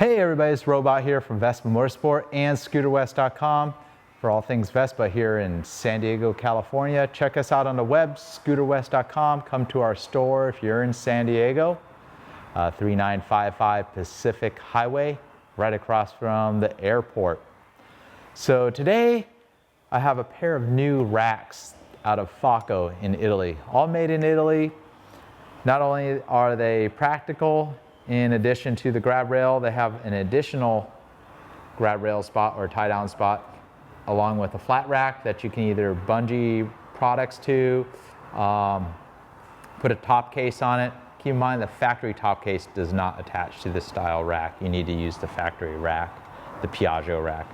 Hey everybody, it's Robot here from Vespa Motorsport and ScooterWest.com for all things Vespa here in San Diego, California. Check us out on the web, ScooterWest.com. Come to our store if you're in San Diego, 3955 Pacific Highway, right across from the airport. So today I have a pair of new racks out of Faco in Italy, all made in Italy. Not only are they practical, in addition to the grab rail, they have an additional grab rail spot or tie down spot along with a flat rack that you can either bungee products to, put a top case on it. Keep in mind the factory top case does not attach to this style rack. You need to use the factory rack, the Piaggio rack.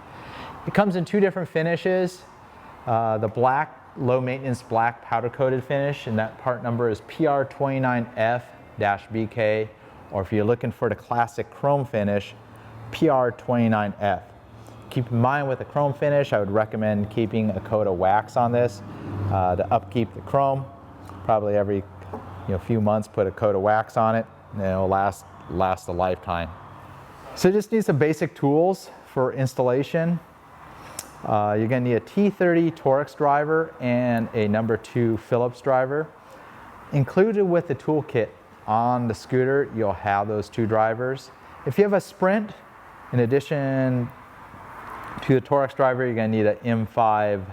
It comes in two different finishes. The black, low maintenance black powder coated finish, and that part number is PR29F-BK. Or if you're looking for the classic chrome finish, PR29F. Keep in mind with the chrome finish, I would recommend keeping a coat of wax on this to upkeep the chrome. Probably every few months put a coat of wax on it and it'll last a lifetime. So you just need some basic tools for installation. You're going to need a T30 Torx driver and a number 2 Phillips driver. Included with the toolkit on the scooter, you'll have those two drivers. If you have a Sprint, in addition to the Torx driver, you're going to need an M5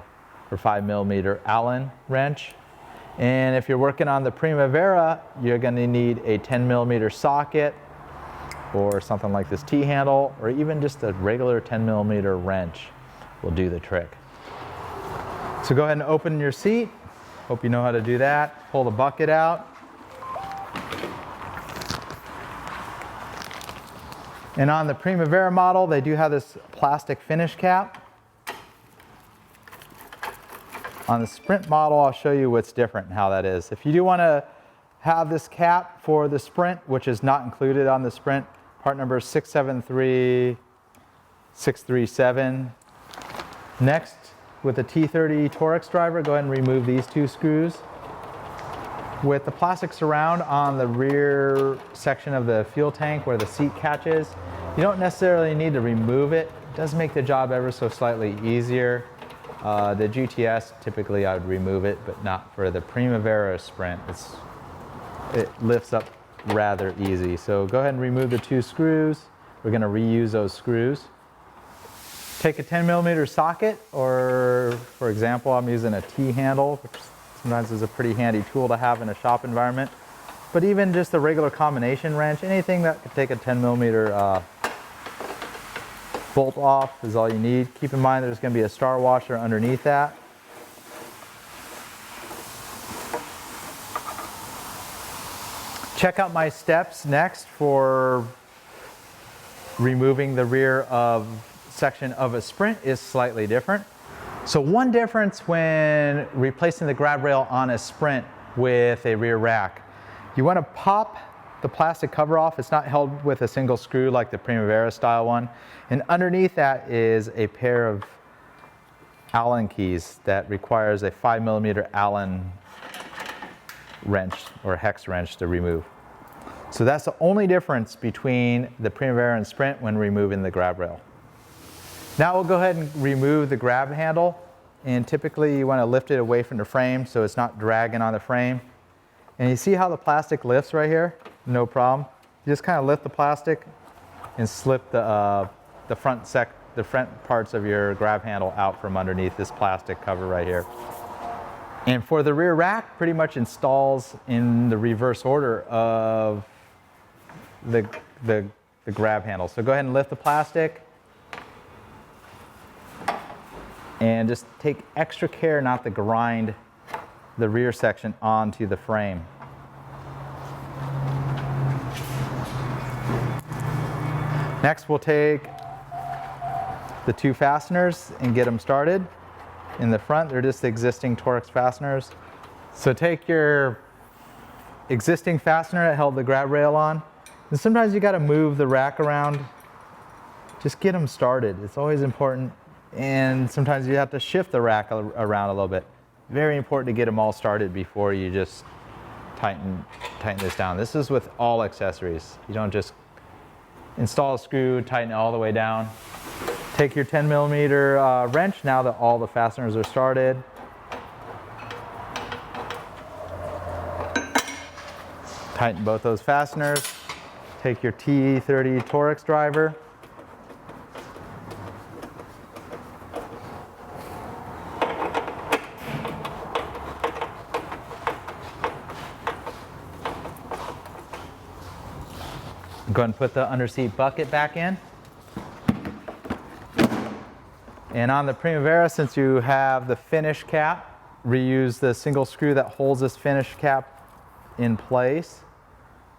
or 5mm Allen wrench. And if you're working on the Primavera, you're going to need a 10mm socket or something like this T-handle, or even just a regular 10mm wrench will do the trick. So go ahead and open your seat. Hope you know how to do that. Pull the bucket out. And on the Primavera model, they do have this plastic finish cap. On the Sprint model, I'll show you what's different and how that is. If you do want to have this cap for the Sprint, which is not included on the Sprint, part number is 673637. Next, with the T30 Torx driver, go ahead and remove these two screws. With the plastic surround on the rear section of the fuel tank where the seat catches, you don't necessarily need to remove it. It does make the job ever so slightly easier. The GTS, typically I would remove it, but not for the Primavera Sprint. It lifts up rather easy. So go ahead and remove the two screws. We're going to reuse those screws. Take a 10mm socket, or for example, I'm using a T-handle, which sometimes is a pretty handy tool to have in a shop environment. But even just a regular combination wrench, anything that could take a 10mm bolt off is all you need. Keep in mind there's going to be a star washer underneath that. Check out my steps next for removing the rear section of a Sprint is slightly different. So one difference when replacing the grab rail on a Sprint with a rear rack, you want to pop the plastic cover off. It's not held with a single screw like the Primavera style one. And underneath that is a pair of Allen keys that requires a 5mm Allen wrench or hex wrench to remove. So that's the only difference between the Primavera and Sprint when removing the grab rail. Now we'll go ahead and remove the grab handle, and typically you want to lift it away from the frame so it's not dragging on the frame. And you see how the plastic lifts right here? No problem. You just kind of lift the plastic and slip the front parts of your grab handle out from underneath this plastic cover right here. And for the rear rack, pretty much installs in the reverse order of the grab handle. So go ahead and lift the plastic. And just take extra care not to grind the rear section onto the frame. Next, we'll take the two fasteners and get them started. In the front, they're just the existing Torx fasteners. So take your existing fastener that held the grab rail on, and sometimes you got to move the rack around. Just get them started. It's always important. And sometimes you have to shift the rack around a little bit. Very important to get them all started before you just tighten this down. This is with all accessories. You don't just Install a screw, tighten it all the way down. Take your 10mm wrench now that all the fasteners are started. Tighten both those fasteners. Take your T30 Torx driver. Go ahead and put the underseat bucket back in. And on the Primavera, since you have the finish cap, reuse the single screw that holds this finish cap in place.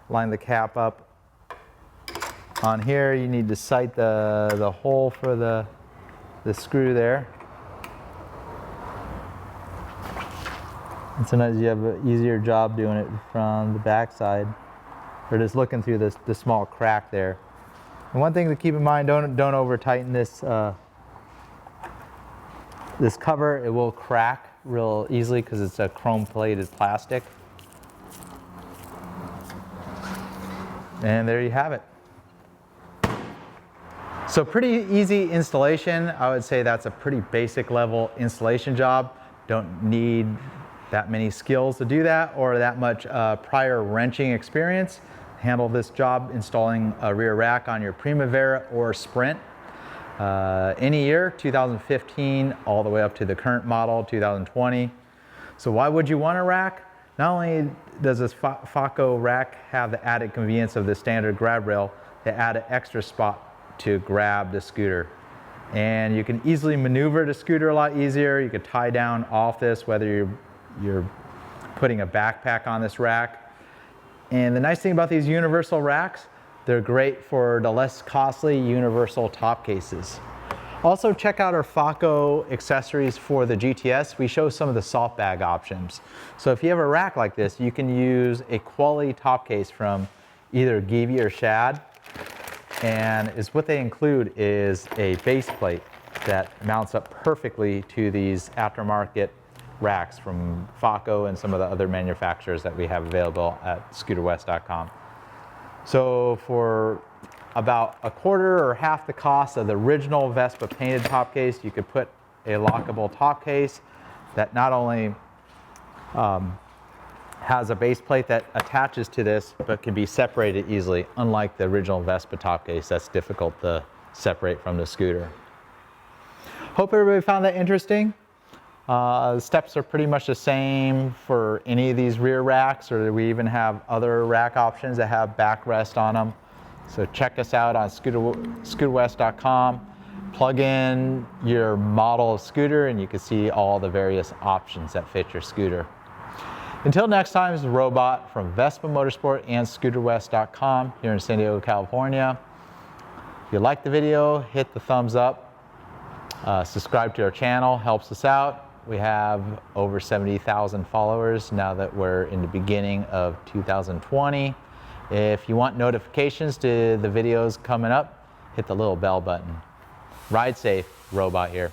Line the cap up on here. You need to sight the hole for the screw there. And sometimes you have an easier job doing it from the back side, or just looking through this small crack there. And one thing to keep in mind, don't over tighten this this cover. It will crack real easily because it's a chrome plated plastic. And there you have it. So pretty easy installation. I would say that's a pretty basic level installation job. Don't need that many skills to do that or that much prior wrenching experience. Handle this job installing a rear rack on your Primavera or Sprint. Any year, 2015 all the way up to the current model, 2020. So why would you want a rack? Not only does this Faco rack have the added convenience of the standard grab rail, they add an extra spot to grab the scooter. And you can easily maneuver the scooter a lot easier. You could tie down off this, whether you're putting a backpack on this rack. And the nice thing about these universal racks, they're great for the less costly universal top cases. Also check out our Faco accessories for the GTS. We show some of the soft bag options. So if you have a rack like this, you can use a quality top case from either Givi or Shad. And what they include is a base plate that mounts up perfectly to these aftermarket racks from Faco and some of the other manufacturers that we have available at scooterwest.com. So for about a quarter or half the cost of the original Vespa painted top case, you could put a lockable top case that not only has a base plate that attaches to this, but can be separated easily, unlike the original Vespa top case that's difficult to separate from the scooter. Hope everybody found that interesting. The steps are pretty much the same for any of these rear racks, or we even have other rack options that have backrest on them. So check us out on scooterwest.com. Plug in your model of scooter and you can see all the various options that fit your scooter. Until next time, it's the Robot from Vespa Motorsport and scooterwest.com here in San Diego, California. If you like the video, hit the thumbs up. Subscribe to our channel, helps us out. We have over 70,000 followers now that we're in the beginning of 2020. If you want notifications to the videos coming up, hit the little bell button. Ride safe, Robot here.